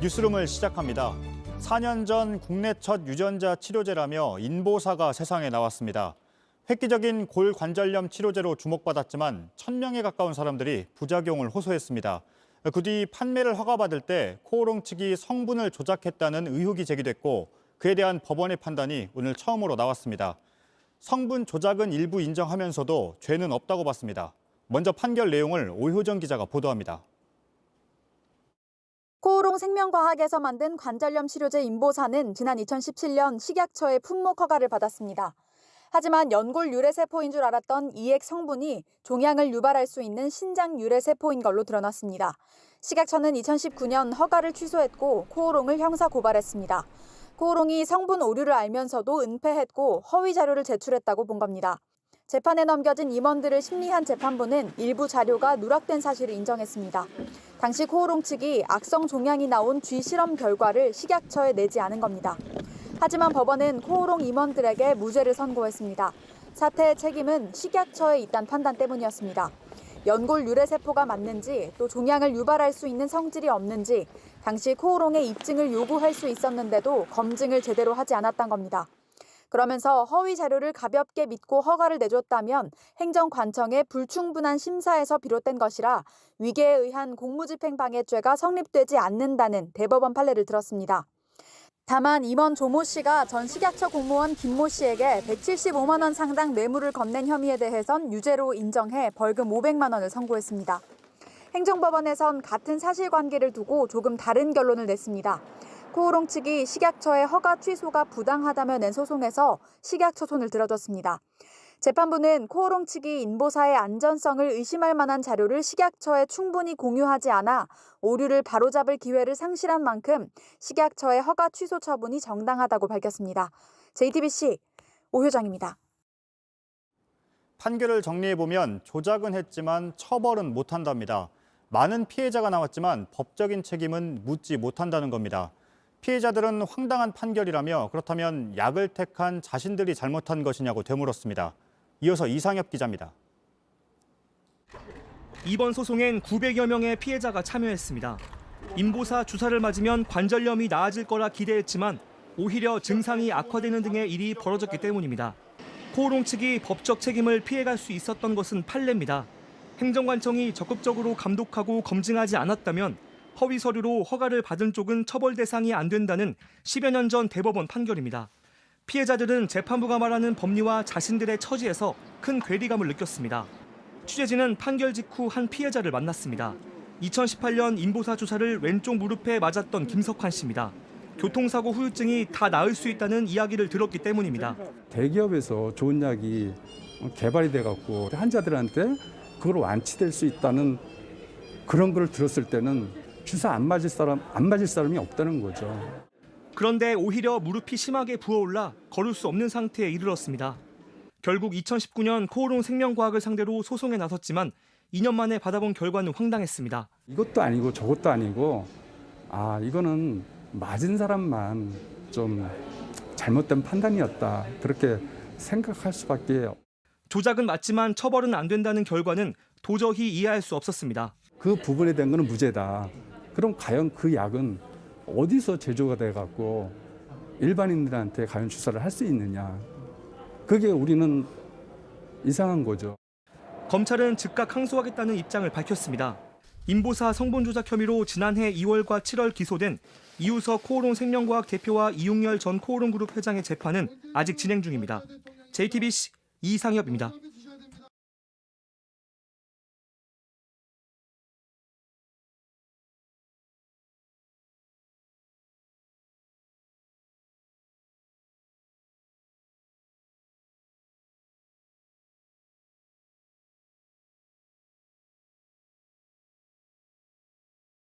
뉴스룸을 시작합니다. 4년 전 국내 첫 유전자 치료제라며 인보사가 세상에 나왔습니다. 획기적인 골관절염 치료제로 주목받았지만 1,000명에 가까운 사람들이 부작용을 호소했습니다. 그 뒤 판매를 허가받을 때 코오롱 측이 성분을 조작했다는 의혹이 제기됐고 그에 대한 법원의 판단이 오늘 처음으로 나왔습니다. 성분 조작은 일부 인정하면서도 죄는 없다고 봤습니다. 먼저 판결 내용을 오효정 기자가 보도합니다. 코오롱 생명과학에서 만든 관절염 치료제 인보사는 지난 2017년 식약처의 품목 허가를 받았습니다. 하지만 연골 유래세포인 줄 알았던 이액 성분이 종양을 유발할 수 있는 신장 유래세포인 걸로 드러났습니다. 식약처는 2019년 허가를 취소했고 코오롱을 형사 고발했습니다. 코오롱이 성분 오류를 알면서도 은폐했고 허위 자료를 제출했다고 본 겁니다. 재판에 넘겨진 임원들을 심리한 재판부는 일부 자료가 누락된 사실을 인정했습니다. 당시 코오롱 측이 악성 종양이 나온 쥐 실험 결과를 식약처에 내지 않은 겁니다. 하지만 법원은 코오롱 임원들에게 무죄를 선고했습니다. 사태의 책임은 식약처에 있다는 판단 때문이었습니다. 연골 유래세포가 맞는지 또 종양을 유발할 수 있는 성질이 없는지 당시 코오롱의 입증을 요구할 수 있었는데도 검증을 제대로 하지 않았던 겁니다. 그러면서 허위 자료를 가볍게 믿고 허가를 내줬다면 행정관청의 불충분한 심사에서 비롯된 것이라 위계에 의한 공무집행방해죄가 성립되지 않는다는 대법원 판례를 들었습니다. 다만 임원 조모 씨가 전 식약처 공무원 김모 씨에게 175만 원 상당 뇌물을 건넨 혐의에 대해선 유죄로 인정해 벌금 500만 원을 선고했습니다. 행정법원에선 같은 사실관계를 두고 조금 다른 결론을 냈습니다. 코오롱 측이 식약처의 허가 취소가 부당하다며 낸 소송에서 식약처 손을 들어줬습니다. 재판부는 코오롱 측이 인보사의 안전성을 의심할 만한 자료를 식약처에 충분히 공유하지 않아 오류를 바로잡을 기회를 상실한 만큼 식약처의 허가 취소 처분이 정당하다고 밝혔습니다. JTBC 오효정입니다. 판결을 정리해보면 조작은 했지만 처벌은 못한답니다. 많은 피해자가 나왔지만 법적인 책임은 묻지 못한다는 겁니다. 피해자들은 황당한 판결이라며 그렇다면 약을 택한 자신들이 잘못한 것이냐고 되물었습니다. 이어서 이상엽 기자입니다. 이번 소송엔 900여 명의 피해자가 참여했습니다. 인보사 주사를 맞으면 관절염이 나아질 거라 기대했지만 오히려 증상이 악화되는 등의 일이 벌어졌기 때문입니다. 코오롱 측이 법적 책임을 피해갈 수 있었던 것은 판례입니다. 행정관청이 적극적으로 감독하고 검증하지 않았다면 허위 서류로 허가를 받은 쪽은 처벌 대상이 안 된다는 10여 년 전 대법원 판결입니다. 피해자들은 재판부가 말하는 법리와 자신들의 처지에서 큰 괴리감을 느꼈습니다. 취재진은 판결 직후 한 피해자를 만났습니다. 2018년 인보사 주사를 왼쪽 무릎에 맞았던 김석환 씨입니다. 교통사고 후유증이 다 나을 수 있다는 이야기를 들었기 때문입니다. 대기업에서 좋은 약이 개발이 돼갖고 환자들한테 그걸 완치될 수 있다는 그런 걸 들었을 때는 주사 안 맞을 사람이 없다는 거죠. 그런데 오히려 무릎이 심하게 부어올라 걸을 수 없는 상태에 이르렀습니다. 결국 2019년 코오롱 생명과학을 상대로 소송에 나섰지만 2년 만에 받아본 결과는 황당했습니다. 이것도 아니고 저것도 아니고 이거는 맞은 사람만 좀 잘못된 판단이었다. 그렇게 생각할 수밖에. 조작은 맞지만 처벌은 안 된다는 결과는 도저히 이해할 수 없었습니다. 그 부분에 대한 거는 무죄다. 그럼 과연 그 약은 어디서 제조가 돼갖고 일반인들한테 과연 주사를 할 수 있느냐. 그게 우리는 이상한 거죠. 검찰은 즉각 항소하겠다는 입장을 밝혔습니다. 인보사 성분 조작 혐의로 지난해 2월과 7월 기소된 이우석 코오롱 생명과학 대표와 이웅열 전 코오롱 그룹 회장의 재판은 아직 진행 중입니다. JTBC 이상엽입니다.